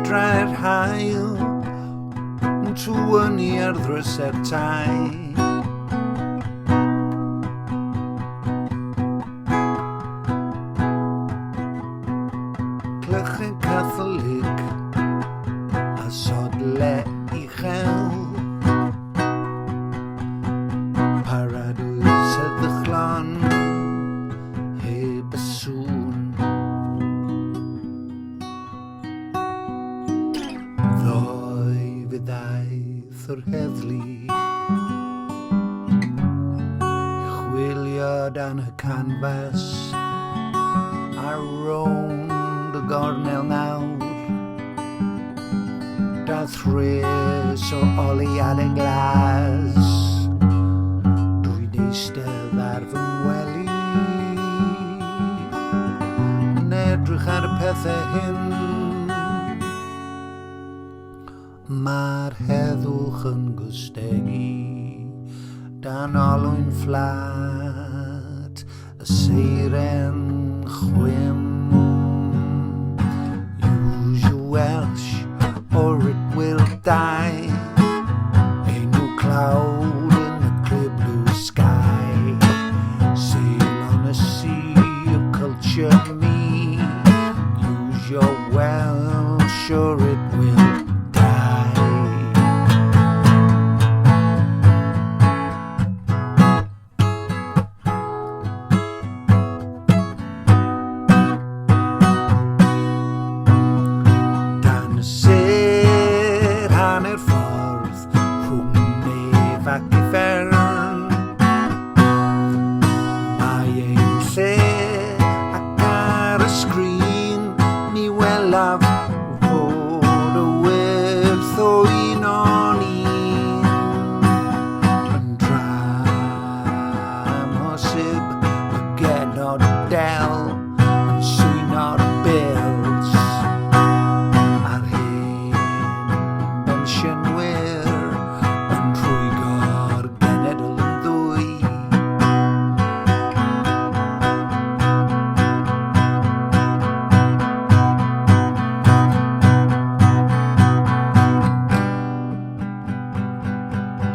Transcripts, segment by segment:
draed hael yn trwyni ar ddrysau'r tai. Clychyn Catholic a sodle i chel, paradwys y ddychlon heb y sŵn. Ddoi fyddaeth o'r heddlu chwilio dan y canfas a rownd y gornel nawr. Dath rhes o oliad y glas, dwi'n eistedd ar fy ngwely yn edrych ar y pethau hyn. Mae'r heddwch yn gwstegu dan olwyn fflat, y seiren chwym. Use your Welsh or it will die. Ain't no cloud in the clear blue sky. Sail on a sea of culture me. Use your Welsh or it will die. Dan y sir hanner ffordd rhwng nef ac uffern, mae ein lle ac ar y sgrin ni welaf fod y wyrth o un o'n un yn dramosib y genod del yn swyno'r bills a'r hen bensiynwyr yn rhwygo'r genedl yn ddwy.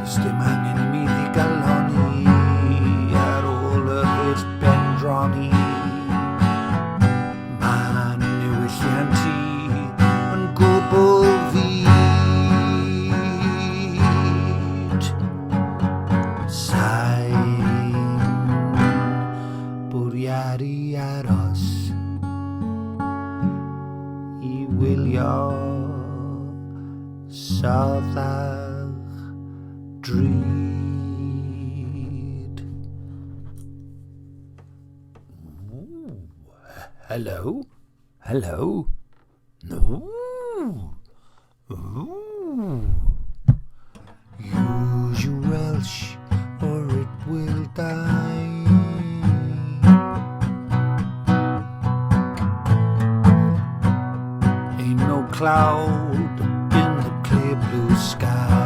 Does dim angen i mi ddigaloni ar ôl yr hyd bendroni. Ma'n newylliant i yn gwbl fyd. Sa'n bwriadu aros i wylio soddach drud. Ooh, hello, hello, no. Ooh. Use your Welsh or it will die. Ain't no cloud in the clear blue sky.